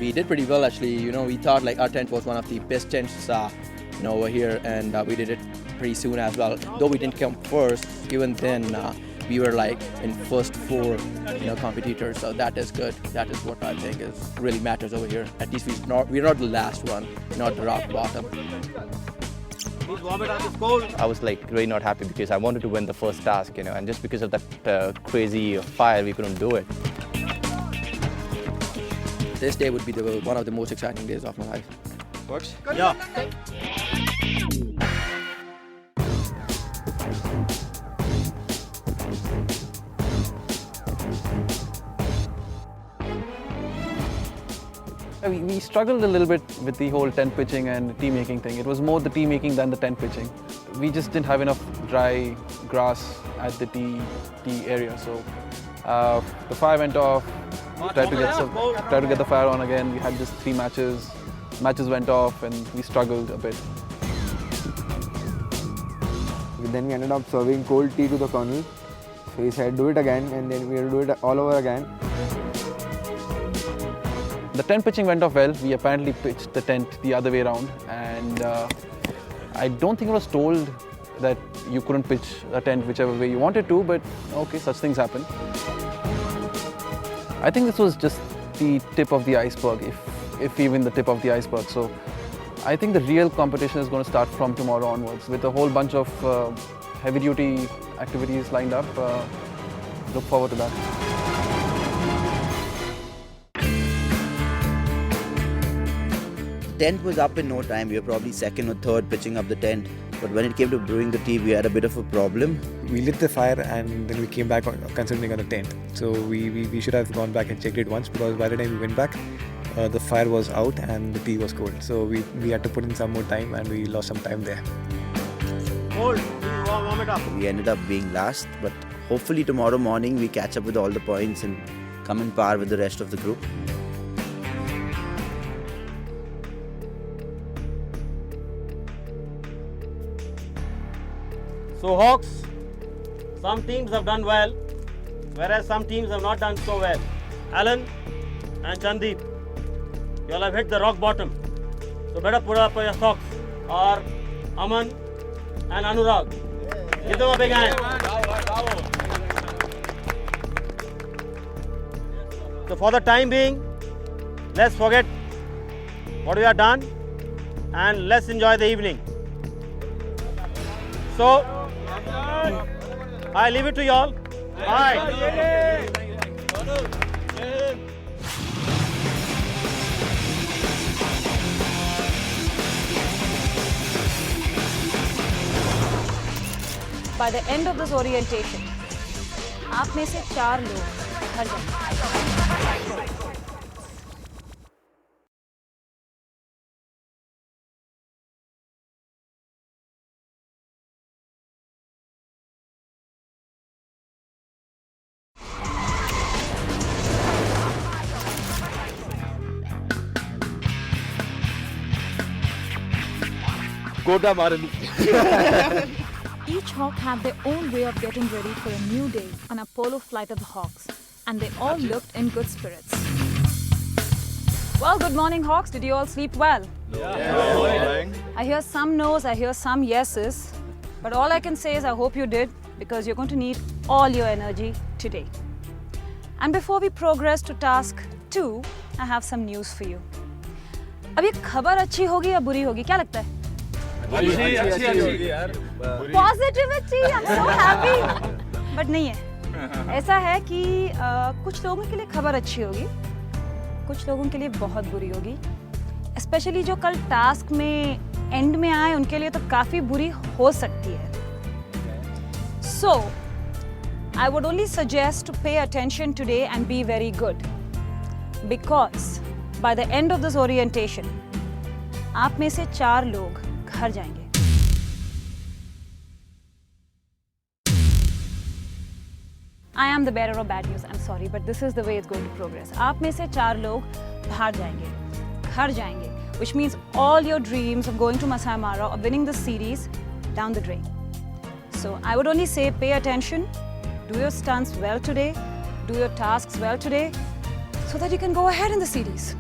We did pretty well actually. We thought like our tent was one of the best tents over here, and we did it pretty soon as well. Though we didn't come first, even then we were like in first four competitors, so that is good. That is what I think is really matters over here. At least we're not the last one, not the rock bottom. I was like really not happy because I wanted to win the first task, and just because of that crazy fire, we couldn't do it. This day would be one of the most exciting days of my life. Works? Yeah. We struggled a little bit with the whole tent pitching and tea making thing. It was more the tea making than the tent pitching. We just didn't have enough dry grass at the tea area, so the fire went off. Tried to get the fire on again. We had just 3 matches. Matches went off and we struggled a bit. Then we ended up serving cold tea to the colonel. So he said, do it again, and then we will do it all over again. The tent pitching went off well. We apparently pitched the tent the other way around, and I don't think I was told that you couldn't pitch a tent whichever way you wanted to, but okay, such things happen. I think this was just the tip of the iceberg, if even the tip of the iceberg. So I think the real competition is going to start from tomorrow onwards with a whole bunch of heavy-duty activities lined up. Look forward to that. Tent was up in no time. We were probably second or third pitching up the tent. But when it came to brewing the tea, we had a bit of a problem. We lit the fire and then we came back concentrating on the tent. So we should have gone back and checked it once, because by the time we went back, the fire was out and the tea was cold. So we had to put in some more time and we lost some time there. Cold. Warm it up. We ended up being last, but hopefully tomorrow morning we catch up with all the points and come in par with the rest of the group. So Hawks, some teams have done well, whereas some teams have not done so well. Alan and Chandeep, you all have hit the rock bottom. So better put up your socks. Or Aman and Anurag. Give them a big hand. So for the time being, let's forget what we have done and let's enjoy the evening. So, I leave it to y'all. Bye. By the end of this orientation, आप में से 4 लोग घर जाएंगे। Each Hawk have their own way of getting ready for a new day on Apollo Flight of the Hawks, and they all looked in good spirits. Well, good morning, Hawks. Did you all sleep well? Yeah. I hear some no's, I hear some yeses, but all I can say is I hope you did, because you're going to need all your energy today. And before we progress to task 2, I have some news for you. अब ये खबर अच्छी होगी या बुरी होगी, क्या लगता है? Positivity, I'm so happy. But नहीं है. ऐसा है कि कुछ लोगों के लिए खबर अच्छी होगी, कुछ लोगों के लिए बहुत बुरी होगी. Especially जो कल टास्क में एंड में आए, उनके लिए तो काफी बुरी हो सकती है. So, I would only suggest to pay attention today and be very good, because by the end of this orientation, आप में से 4 लोग घर जाएंगे. I am the bearer of bad news. I'm sorry, but this is the way it's going to progress. आप में से 4 लोग बाहर जाएंगे, घर जाएंगे, which means all your dreams of going to Masai Mara or winning the series down the drain. So I would only say pay attention, do your stunts well today, do your tasks well today, so that you can go ahead in the series.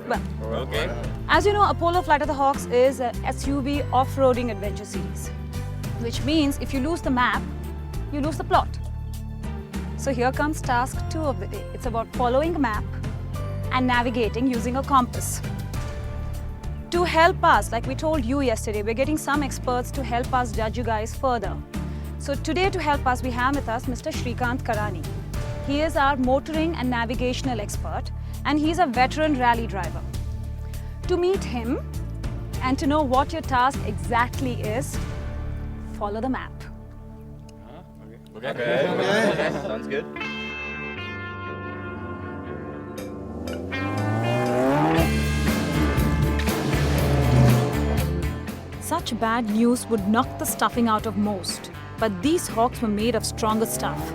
Well, okay. As you know, Apollo Flight of the Hawks is a SUV off-roading adventure series, which means if you lose the map, you lose the plot. So here comes task 2 of the day. It's about following a map and navigating using a compass. To help us, like we told you yesterday, we're getting some experts to help us judge you guys further. So today to help us, we have with us Mr. Shrikant Karani. He is our motoring and navigational expert, and he's a veteran rally driver. To meet him and to know what your task exactly is, follow the map. Sounds good. Such bad news would knock the stuffing out of most, but these hawks were made of stronger stuff.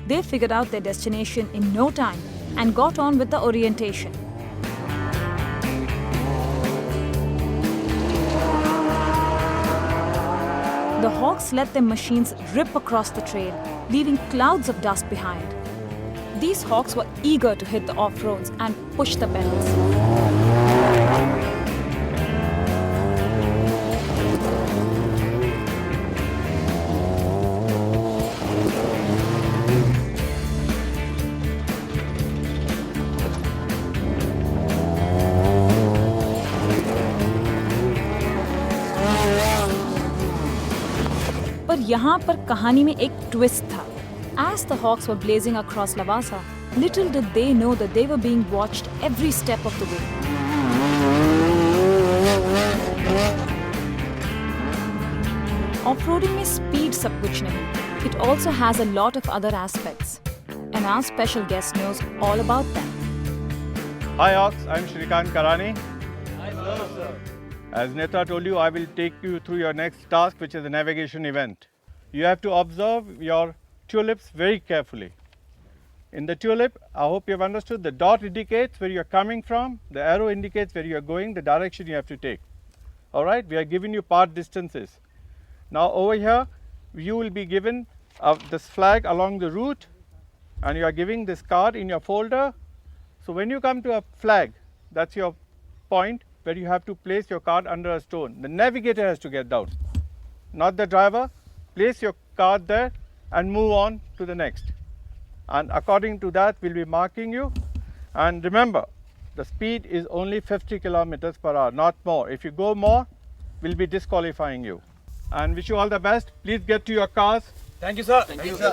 They figured out their destination in no time and got on with the orientation. The hawks let their machines rip across the trail, leaving clouds of dust behind. These hawks were eager to hit the off-roads and push the pedals. पर यहाँ पर कहानी में एक twist था. As the hawks were blazing across Lavasa, little did they know that they were being watched every step of the way. Off-roading में speed सब कुछ नहीं. It also has a lot of other aspects, and our special guest knows all about them. Hi Hawks, I'm Shrikant Karani. Hi sir. As Netra told you, I will take you through your next task, which is a navigation event. You have to observe your tulips very carefully. In the tulip, I hope you have understood, the dot indicates where you are coming from, the arrow indicates where you are going, the direction you have to take. Alright, we are giving you part distances. Now over here, you will be given this flag along the route, and you are giving this card in your folder. So when you come to a flag, that's your point where you have to place your card under a stone. The navigator has to get down, not the driver. Place your card there and move on to the next. And according to that, we'll be marking you. And remember, the speed is only 50 kilometers per hour, not more. If you go more, we'll be disqualifying you. And wish you all the best. Please get to your cars. Thank you, sir. Thank you, sir.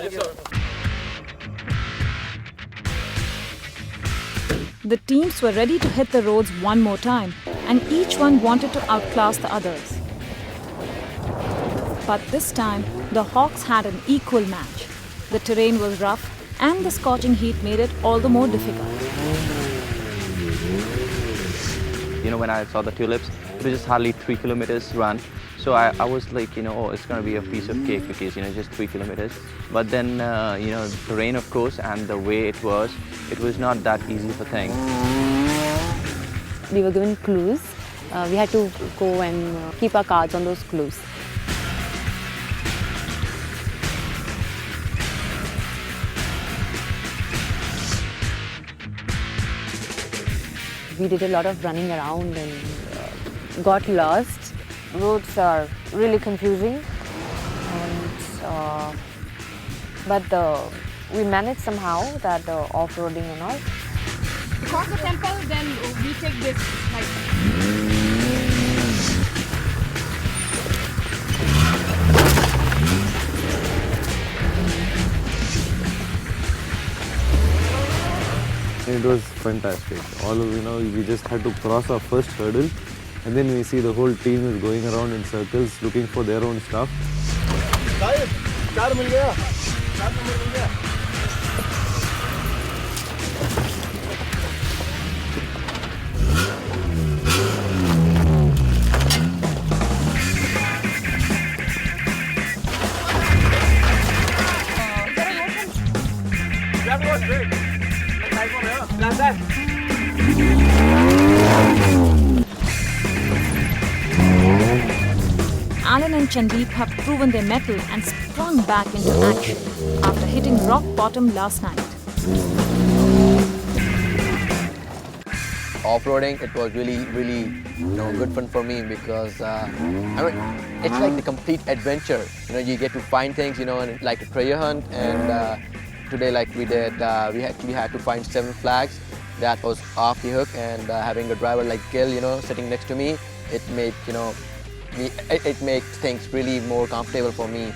The teams were ready to hit the roads one more time, and each one wanted to outclass the others. But this time, the Hawks had an equal match. The terrain was rough, and the scorching heat made it all the more difficult. You know, when I saw the tulips, it was just hardly 3 kilometers run. So I was like, oh, it's going to be a piece of cake because, just 3 kilometers. But then, the rain, of course, and the way it was not that easy of a thing. We were given clues. We had to go and keep our cards on those clues. We did a lot of running around and got lost. Roads are really confusing, and but we managed somehow that off-roading and all. Across the temple, then we take this right. It was fantastic. All of we just had to cross our first hurdle, and then we see the whole team is going around in circles looking for their own stuff. Alan and Chandeep have proven their mettle and sprung back into action after hitting rock bottom last night. off-roading, it was really good fun for me because I mean, it's like the complete adventure. You get to find things, and like a treasure hunt. And today, like we did, we actually had to find 7 flags. That was off the hook, and having a driver like Gil, sitting next to me, it made it makes things really more comfortable for me.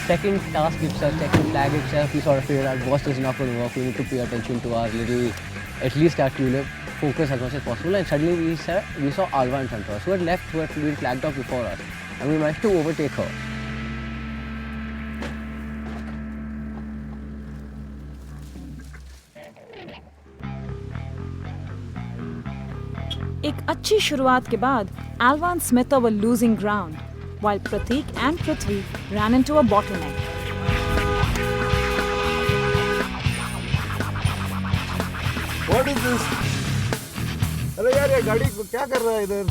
Second task itself, second flag itself, we sort of figured out Boss is not going to work. We need to pay attention to our little, at least our tulip, focus as much as possible. And suddenly we saw Alva in front of us, who had left, who had been flagged off before us. And we managed to overtake her. एक अच्छी शुरुआत के बाद Alva and Smitha were losing ground, while Prateek and Prithvi ran into a bottleneck. What is this? अरे यार ये गाड़ी क्या कर रहा है इधर?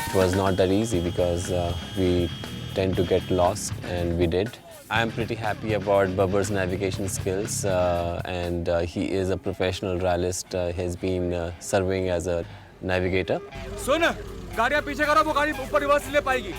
It was not that easy because we tend to get lost, and we did. I am pretty happy about Babbar's navigation skills, and he is a professional rallist. He has been serving as a navigator. सुन, गाड़ियाँ पीछे करो, वो गाड़ी ऊपर reverse ले पाएगी.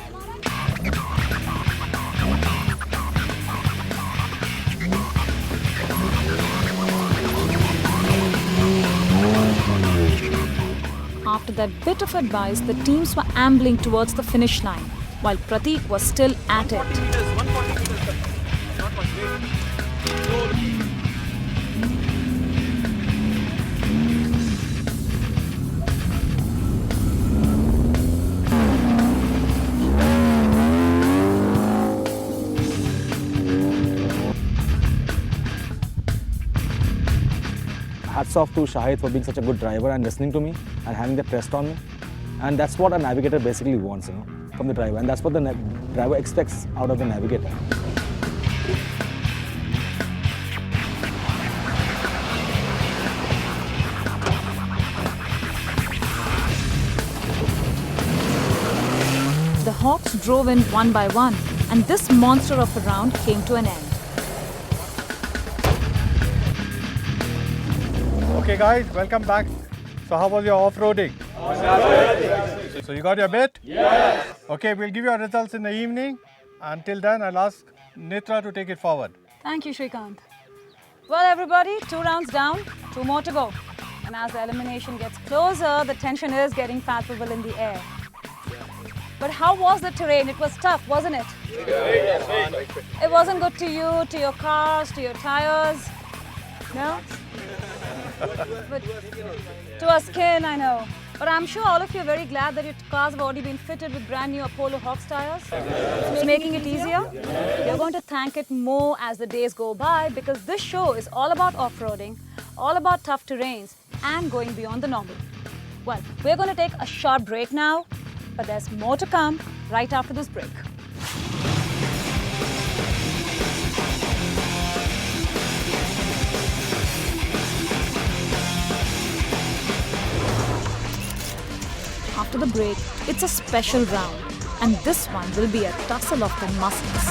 After that bit of advice, the teams were ambling towards the finish line, while Prateek was still at it. Hats off to Shahid for being such a good driver and listening to me and having the trust on me. And that's what a navigator basically wants, from the driver. And that's what the driver expects out of the navigator. The Hawks drove in one by one, and this monster of a round came to an end. Okay guys, welcome back. So how was your off-roading? So you got your bit? Yes. Okay, we'll give you our results in the evening. Until then, I'll ask Nitra to take it forward. Thank you, Shrikant. Well, everybody, 2 rounds down, 2 more to go. And as the elimination gets closer, the tension is getting palpable in the air. But how was the terrain? It was tough, wasn't it? It wasn't good to you, to your cars, to your tires? No? But to our skin, I know. But I'm sure all of you are very glad that your cars have already been fitted with brand new Apollo Hawks tires. It's making it easier. You're going to thank it more as the days go by, because this show is all about off-roading, all about tough terrains, and going beyond the normal. Well, we're going to take a short break now, but there's more to come right after this break. After the break, it's a special round, and this one will be a tussle of the muscles.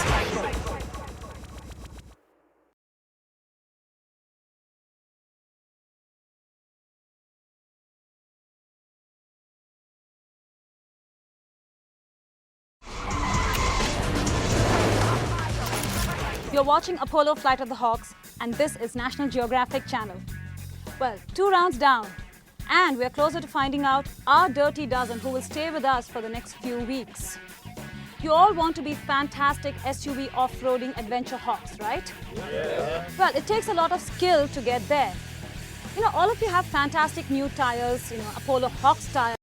You're watching Apollo Flight of the Hawks, and this is National Geographic Channel. Well, 2 rounds down. And we're closer to finding out our Dirty Dozen, who will stay with us for the next few weeks. You all want to be fantastic SUV off-roading adventure hawks, right? Yeah. Well, it takes a lot of skill to get there. All of you have fantastic new tires, Apollo Hawks tires.